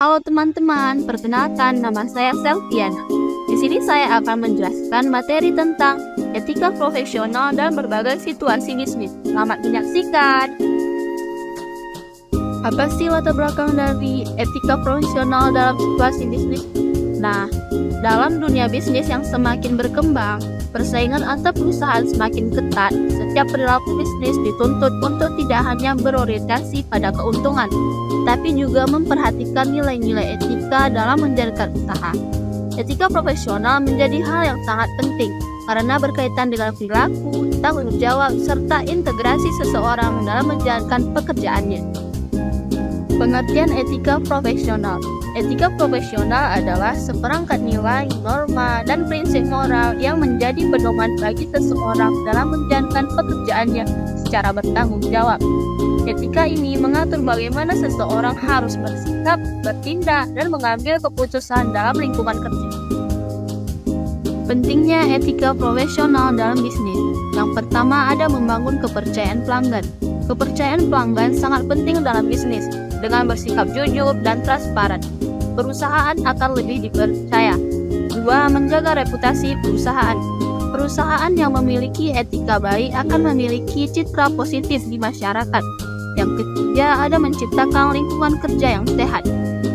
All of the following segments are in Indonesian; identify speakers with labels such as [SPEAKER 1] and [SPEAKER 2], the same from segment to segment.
[SPEAKER 1] Halo teman-teman, perkenalkan nama saya Selviana. Di sini saya akan menjelaskan materi tentang etika profesional dalam berbagai situasi bisnis. Selamat menyaksikan. Apa sih latar belakang dari etika profesional dalam situasi bisnis? Nah, dalam dunia bisnis yang semakin berkembang, persaingan antar perusahaan semakin ketat. Setiap perilaku bisnis dituntut untuk tidak hanya berorientasi pada keuntungan, tapi juga memperhatikan nilai-nilai etika dalam menjalankan usaha. Etika profesional menjadi hal yang sangat penting karena berkaitan dengan perilaku, tanggung jawab, serta integrasi seseorang dalam menjalankan pekerjaannya. Pengertian etika profesional. Etika profesional adalah seperangkat nilai, norma, dan prinsip moral yang menjadi pedoman bagi seseorang dalam menjalankan pekerjaannya secara bertanggung jawab. Etika ini mengatur bagaimana seseorang harus bersikap, bertindak, dan mengambil keputusan dalam lingkungan kerja. Pentingnya etika profesional dalam bisnis. Yang pertama ada membangun kepercayaan pelanggan. Kepercayaan pelanggan sangat penting dalam bisnis. Dengan bersikap jujur dan transparan, perusahaan akan lebih dipercaya. 2. Menjaga reputasi perusahaan. Perusahaan yang memiliki etika baik akan memiliki citra positif di masyarakat. Yang ketiga ada menciptakan lingkungan kerja yang sehat.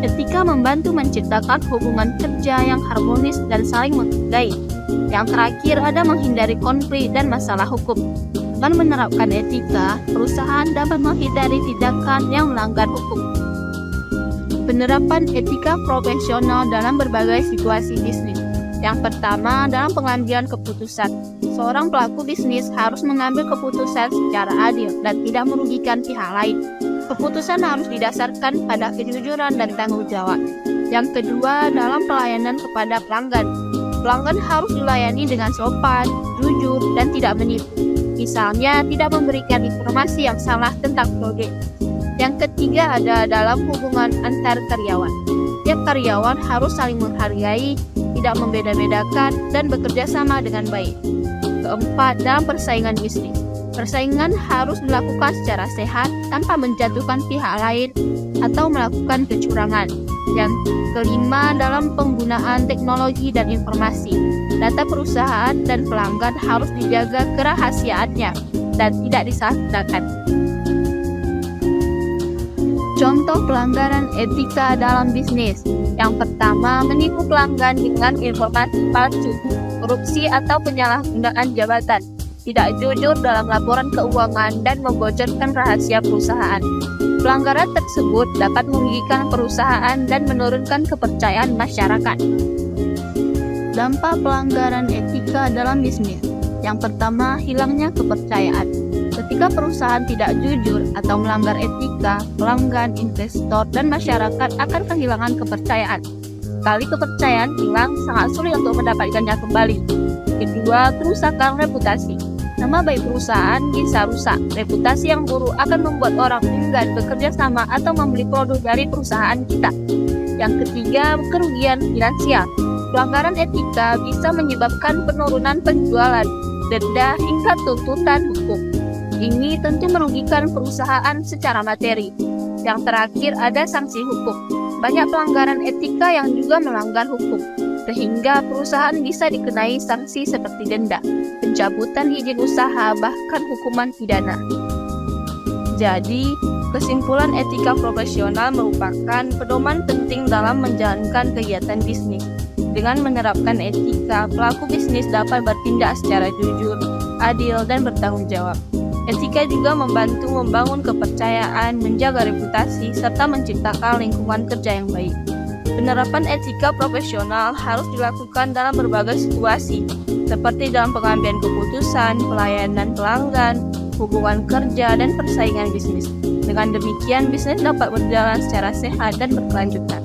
[SPEAKER 1] Etika membantu menciptakan hubungan kerja yang harmonis dan saling menghargai. Yang terakhir ada menghindari konflik dan masalah hukum. Dengan menerapkan etika, perusahaan dapat menghindari tindakan yang melanggar hukum. Penerapan etika profesional dalam berbagai situasi bisnis. Yang pertama, dalam pengambilan keputusan. Seorang pelaku bisnis harus mengambil keputusan secara adil dan tidak merugikan pihak lain. Keputusan harus didasarkan pada kejujuran dan tanggung jawab. Yang kedua, dalam pelayanan kepada pelanggan. Pelanggan harus dilayani dengan sopan, jujur, dan tidak menipu. Misalnya, tidak memberikan informasi yang salah tentang produk. Yang ketiga ada dalam hubungan antar karyawan. Tiap karyawan harus saling menghargai, tidak membeda-bedakan, dan bekerja sama dengan baik. Keempat, dalam persaingan bisnis. Persaingan harus dilakukan secara sehat tanpa menjatuhkan pihak lain atau melakukan kecurangan. Yang kelima, dalam penggunaan teknologi dan informasi. Data perusahaan dan pelanggan harus dijaga kerahasiaannya dan tidak disalahgunakan. Contoh pelanggaran etika dalam bisnis. Yang pertama, menipu pelanggan dengan informasi palsu, korupsi atau penyalahgunaan jabatan, tidak jujur dalam laporan keuangan, dan membocorkan rahasia perusahaan. Pelanggaran tersebut dapat merugikan perusahaan dan menurunkan kepercayaan masyarakat. Dampak pelanggaran etika dalam bisnis. Yang pertama, hilangnya kepercayaan. Ketika perusahaan tidak jujur atau melanggar etika, pelanggan, investor, dan masyarakat akan kehilangan kepercayaan. Sekali kepercayaan hilang, sangat sulit untuk mendapatkannya kembali. Kedua, kerusakan reputasi. Nama baik perusahaan bisa rusak. Reputasi yang buruk akan membuat orang enggan bekerja sama atau membeli produk dari perusahaan kita. Yang ketiga, kerugian finansial. Pelanggaran etika bisa menyebabkan penurunan penjualan, denda, hingga tuntutan hukum. Ini tentu merugikan perusahaan secara materi. Yang terakhir ada sanksi hukum. Banyak pelanggaran etika yang juga melanggar hukum, sehingga perusahaan bisa dikenai sanksi seperti denda, pencabutan izin usaha, bahkan hukuman pidana. Jadi, kesimpulan etika profesional merupakan pedoman penting dalam menjalankan kegiatan bisnis. Dengan menerapkan etika, pelaku bisnis dapat bertindak secara jujur, adil, dan bertanggung jawab. Etika juga membantu membangun kepercayaan, menjaga reputasi, serta menciptakan lingkungan kerja yang baik. Penerapan etika profesional harus dilakukan dalam berbagai situasi, seperti dalam pengambilan keputusan, pelayanan pelanggan, hubungan kerja, dan persaingan bisnis. Dengan demikian, bisnis dapat berjalan secara sehat dan berkelanjutan.